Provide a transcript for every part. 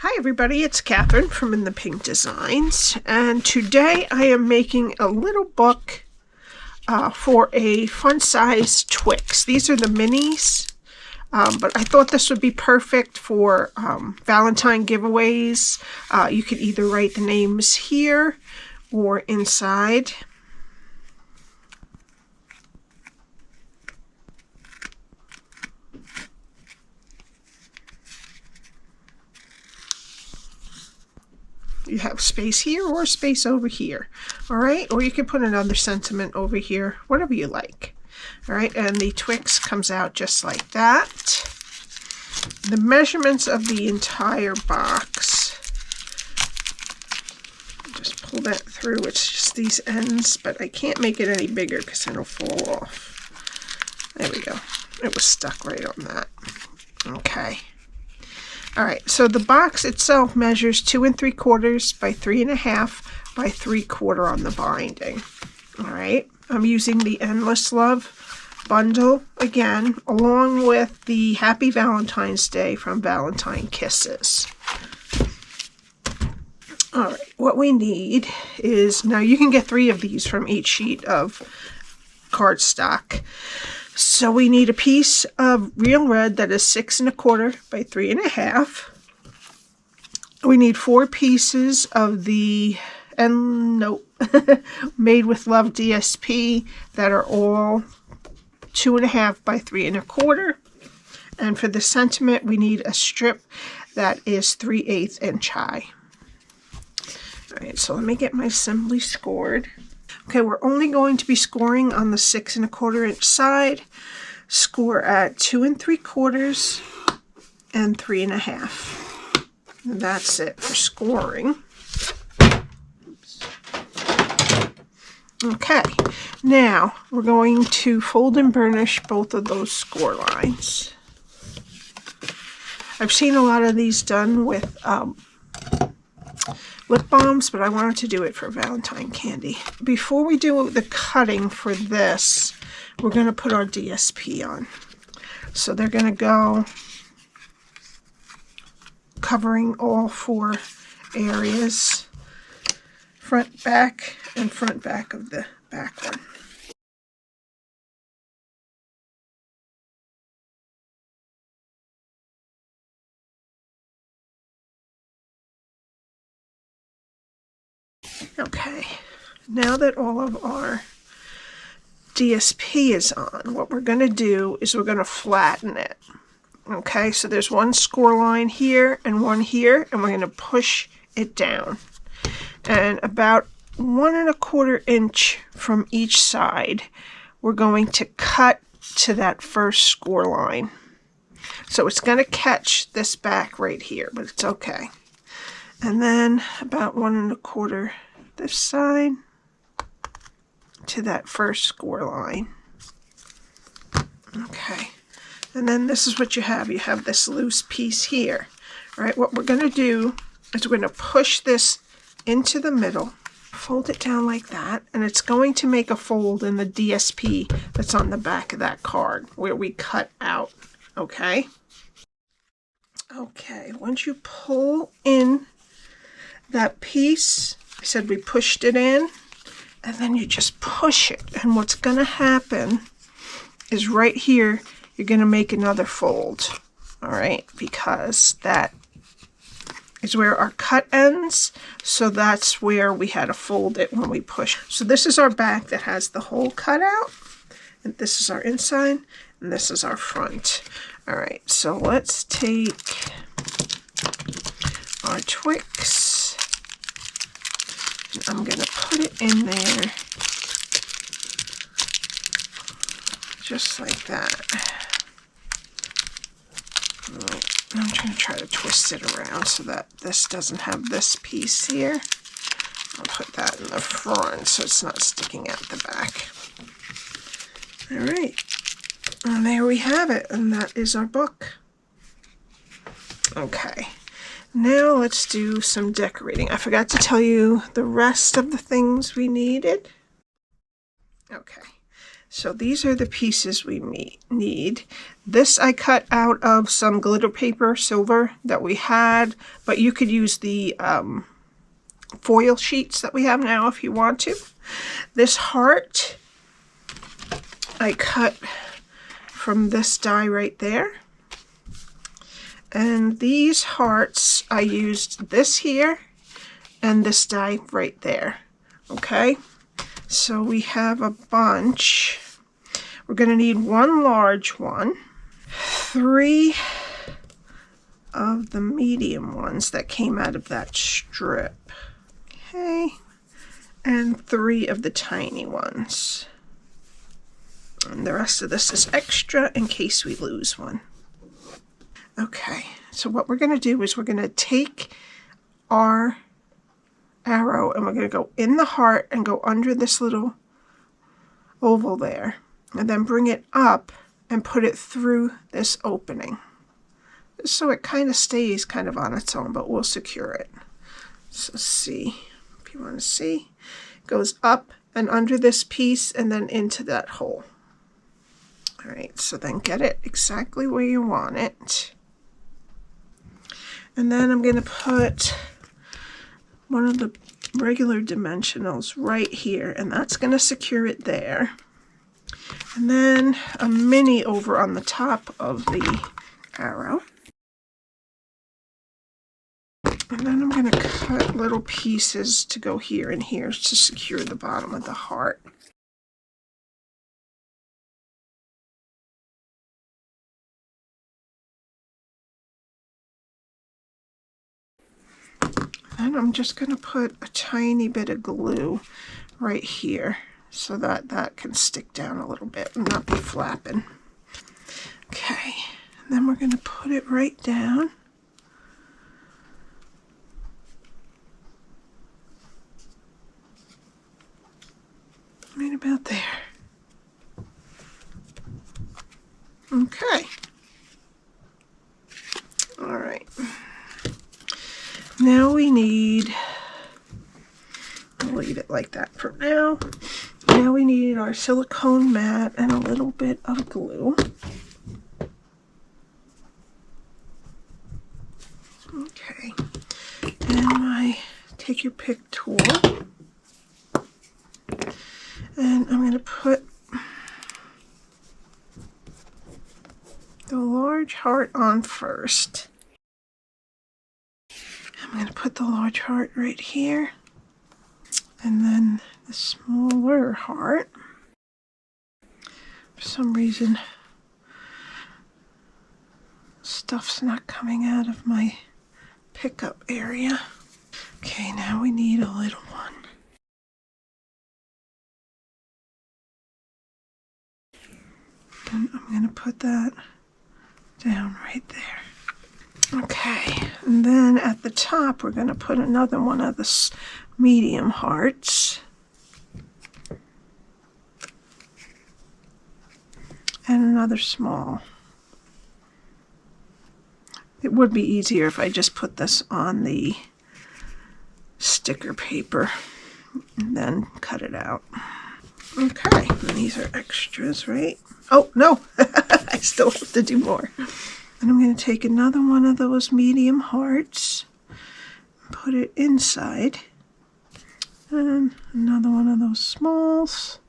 Hi everybody, it's Cathryn from In the Pink Designs, and today I am making a little book for a fun size Twix. These are the minis, but I thought this would be perfect for Valentine giveaways. You could either write the names here or inside. You have space here or space over here, all right? Or you can put another sentiment over here, whatever you like, all right? And the Twix comes out just like that. The measurements of the entire box, just pull that through. It's just these ends, but I can't make it any bigger because it'll fall off. There we go. It was stuck right on that. Okay. All right, so the box itself measures 2 3/4 by 3 1/2 by 3/4 on the binding. All right, I'm using the Endless Love bundle again, along with the Happy Valentine's Day from Valentine Kisses. All right, what we need is, now you can get 3 of these from each sheet of cardstock. So we need a piece of real red that is 6 1/4 by 3 1/2. We need 4 pieces of the Made with Love DSP that are all 2 1/2 by 3 1/4. And for the sentiment, we need a strip that is 3/8 inch high. All right, so let me get my assembly scored. Okay, we're only going to be scoring on the 6 1/4 inch side. Score at 2 3/4 and 3 1/2. And that's it for scoring. Oops. Okay, now we're going to fold and burnish both of those score lines. I've seen a lot of these done with lip balms, but I wanted to do it for Valentine candy. Before we do the cutting for this, we're going to put our DSP on. So they're going to go covering all 4 areas, front, back, and front, back of the back one. Okay, now that all of our DSP is on, what we're going to do is we're going to flatten it. Okay, so there's one score line here and one here, and we're going to push it down. And about 1 1/4 inch from each side, we're going to cut to that first score line. So it's going to catch this back right here, but it's okay. And then about 1 1/4 this side to that first score line. Okay, and then this is what you have. You have this loose piece here. All right, what we're going to do is we're going to push this into the middle, fold it down like that, and it's going to make a fold in the DSP that's on the back of that card where we cut out. Okay? Okay, once you pull in that piece, I said we pushed it in, and then you just push it, and what's going to happen is right here you're going to make another fold, all right, because that is where our cut ends, so that's where we had to fold it when we push. So this is our back that has the hole cut out, and this is our inside, and this is our front. All right, so let's take our Twix. I'm going to put it in there just like that. I'm going to try to twist it around so that this doesn't have this piece here. I'll put that in the front so it's not sticking out the back. All right, and there we have it, and that is our book. Okay. Now let's do some decorating. I forgot to tell you the rest of the things we needed. Okay, So these are the pieces we need. This I cut out of some glitter paper, silver, that we had, but you could use the foil sheets that we have now if you want to. This heart I cut from this die right there. And these hearts, I used this here and this die right there. Okay, so we have a bunch. We're going to need one large one, 3 of the medium ones that came out of that strip. Okay, and 3 of the tiny ones. And the rest of this is extra in case we lose one. Okay, so what we're going to do is we're going to take our arrow and we're going to go in the heart and go under this little oval there, and then bring it up and put it through this opening. So it kind of stays kind of on its own, but we'll secure it. So see, if you want to see, it goes up and under this piece and then into that hole. All right, so then get it exactly where you want it. And then I'm going to put one of the regular dimensionals right here, and that's going to secure it there. And then a mini over on the top of the arrow. And then I'm going to cut little pieces to go here and here to secure the bottom of the heart. And I'm just going to put a tiny bit of glue right here so that that can stick down a little bit and not be flapping. Okay, and then we're going to put it right down. Right about there. Okay. All right. Now we need, I'll leave it like that for now. Now we need our silicone mat and a little bit of glue. Okay. And take your pick tool. And I'm going to put the large heart on first. I'm going to put the large heart right here, and then the smaller heart. For some reason, stuff's not coming out of my pickup area. Okay, now we need a little one. And I'm going to put that down right there. Okay, and then at the top we're going to put another one of the medium hearts. And another small. It would be easier if I just put this on the sticker paper and then cut it out. Okay, and these are extras, right? Oh, no, I still have to do more. And I'm going to take another one of those medium hearts, put it inside, and another one of those smalls,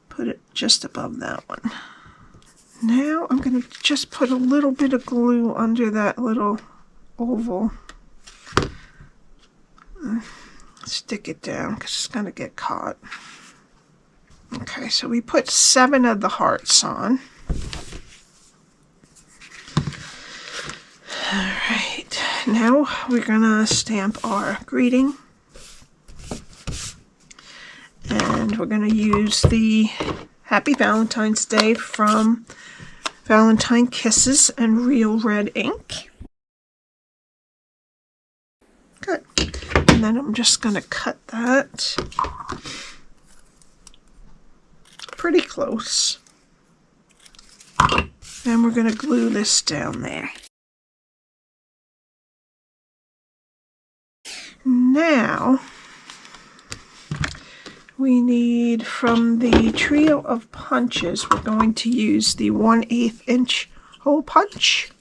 put it just above that one. Now I'm going to just put a little bit of glue under that little oval. Stick it down because it's going to get caught. Okay, so we put 7 of the hearts on. Alright, now we're going to stamp our greeting. And we're going to use the Happy Valentine's Day from Valentine Kisses and Real Red Ink. Good. And then I'm just going to cut that pretty close. And we're going to glue this down there. Now, We need, from the trio of punches, we're going to use the 1/8 inch hole punch.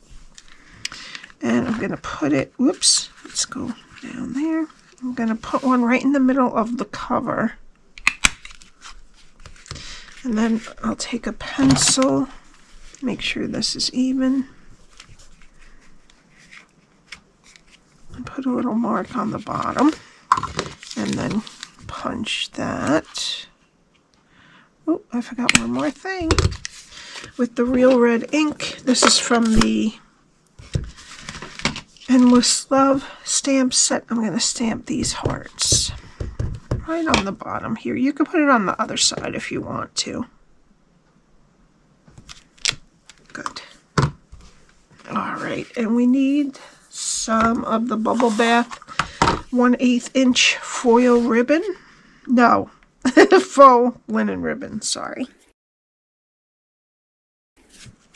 And I'm going to put it, whoops, let's go down there. I'm going to put one right in the middle of the cover. And then I'll take a pencil, make sure this is even, and put a little mark on the bottom. And then punch that. Oh, I forgot one more thing. With the Real Red ink, this is from the Endless Love stamp set. I'm going to stamp these hearts right on the bottom here. You can put it on the other side if you want to. Good. All right, and we need some of the Bubble Bath 1/8 inch foil ribbon. No, faux linen ribbon, sorry.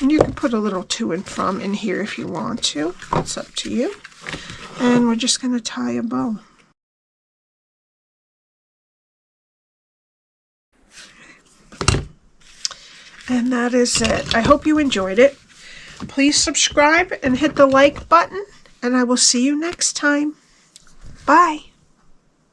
And you can put a little to and from in here if you want to. It's up to you. And we're just going to tie a bow. And that is it. I hope you enjoyed it. Please subscribe and hit the like button, and I will see you next time. Bye.